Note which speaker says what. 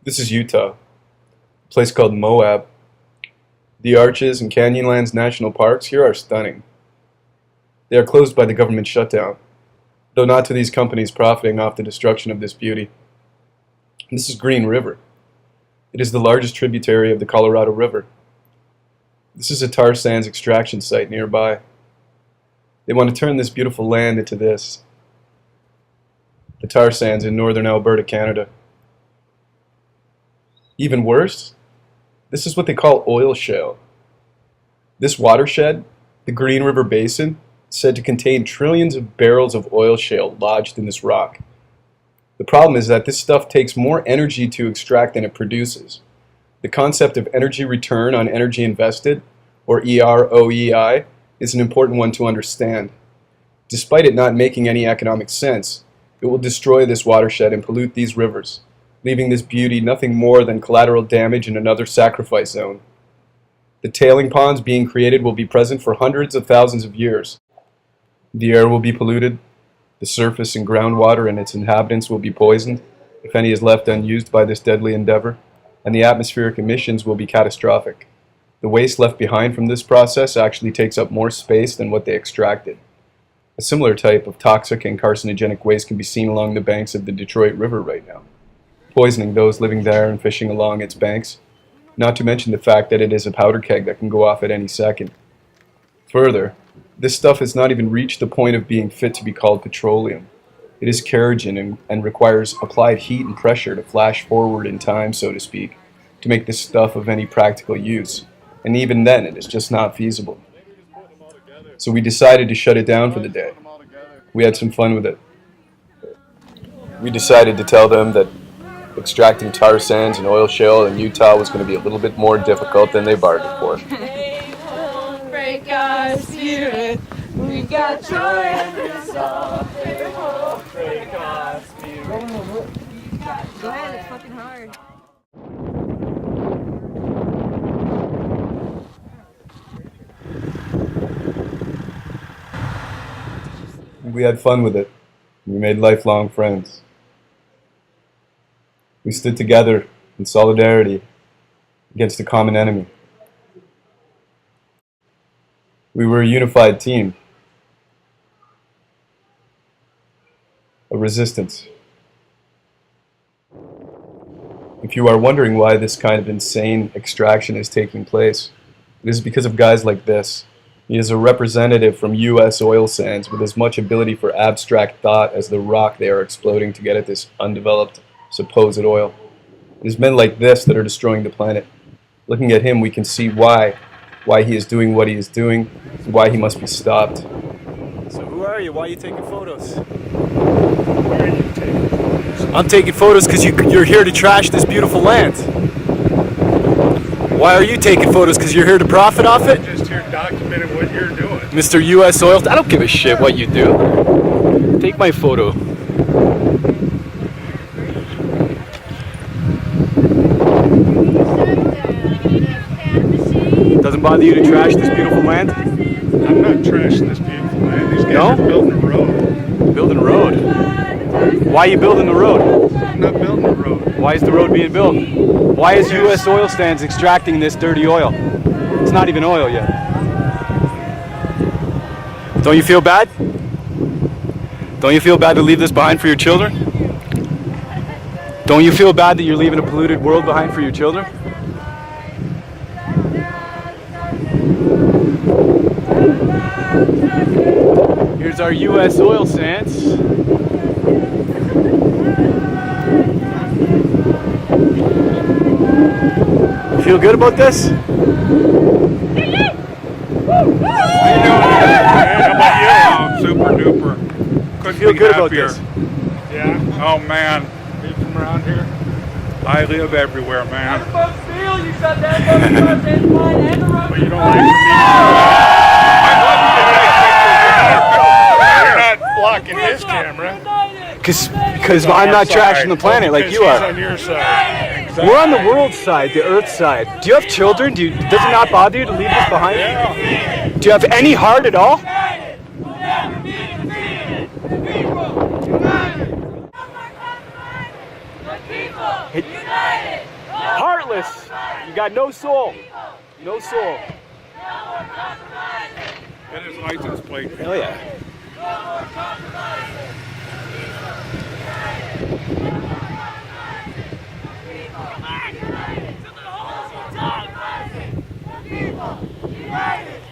Speaker 1: This is Utah, a place called Moab. The Arches and Canyonlands National Parks here are stunning. They are closed by the government shutdown, though not to these companies profiting off the destruction of this beauty. This is Green River. It is the largest tributary of the Colorado River. This is a tar sands extraction site nearby. They want to turn this beautiful land into this. The tar sands in northern Alberta, Canada. Even worse, this is what they call oil shale. This watershed, the Green River Basin, is said to contain trillions of barrels of oil shale lodged in this rock. The problem is that this stuff takes more energy to extract than it produces. The concept of energy return on energy invested, or EROEI, is an important one to understand. Despite it not making any economic sense, it will destroy this watershed and pollute these rivers, leaving this beauty nothing more than collateral damage in another sacrifice zone. The tailing ponds being created will be present for hundreds of thousands of years. The air will be polluted, the surface and groundwater and its inhabitants will be poisoned, if any is left unused by this deadly endeavor, and the atmospheric emissions will be catastrophic. The waste left behind from this process actually takes up more space than what they extracted. A similar type of toxic and carcinogenic waste can be seen along the banks of the Detroit River right now, poisoning those living there and fishing along its banks, not to mention the fact that it is a powder keg that can go off at any second. Further, this stuff has not even reached the point of being fit to be called petroleum. It is kerogen and requires applied heat and pressure to flash forward in time, so to speak, to make this stuff of any practical use, and even then it is just not feasible. So we decided to shut it down for the day. We had some fun with it. We decided to tell them that extracting tar sands and oil shale in Utah was going to be a little bit more difficult than they bargained for.
Speaker 2: Break our spirit. We got joy in this song. Break our spirit.
Speaker 3: Go ahead, it's fucking hard.
Speaker 1: We had fun with it. We made lifelong friends. We stood together in solidarity against a common enemy. We were a unified team, a resistance. If you are wondering why this kind of insane extraction is taking place, it is because of guys like this. He is a representative from U.S. oil sands with as much ability for abstract thought as the rock they are exploding to get at this undeveloped, supposed oil. It is men like this that are destroying the planet. Looking at him, we can see why he is doing what he is doing, why he must be stopped.
Speaker 4: So who are you? Why are you taking photos?
Speaker 5: Why are you taking photos?
Speaker 4: I'm taking photos because you're here to trash this beautiful land. Why are you taking photos? Because you're here to profit off it?
Speaker 5: I'm just here documenting what you're doing.
Speaker 4: Mr. U.S. Oil, I don't give a shit what you do. Take my photo. Doesn't bother you to trash this beautiful land?
Speaker 5: I'm not trashing this beautiful land. These guys are building a road.
Speaker 4: Building a road? Why are you building the road?
Speaker 5: I'm not building a road.
Speaker 4: Why is the road being built? Why is U.S. Oil Sands extracting this dirty oil? It's not even oil yet. Don't you feel bad? Don't you feel bad to leave this behind for your children? Don't you feel bad that you're leaving a polluted world behind for your children? Here's our U.S. Oil Sands. You feel good about this?
Speaker 5: How about you? I'm super duper. Couldn't
Speaker 4: Feel
Speaker 5: be
Speaker 4: good about
Speaker 5: happier.
Speaker 4: this?
Speaker 5: Yeah. Oh man. Are you from around here? I live everywhere, man. But you don't like me. I love you. You're not blocking his camera.
Speaker 4: Because I'm not trashing the planet like you
Speaker 5: He's
Speaker 4: are.
Speaker 5: on your side. Exactly.
Speaker 4: We're on the world side, the earth side. Do you have children? Does it not bother you to leave this behind?
Speaker 5: Yeah.
Speaker 4: Do you have any heart at all?
Speaker 2: United!
Speaker 4: heartless. You got no soul. No soul.
Speaker 5: And his license plate.
Speaker 4: Hell yeah.
Speaker 2: United!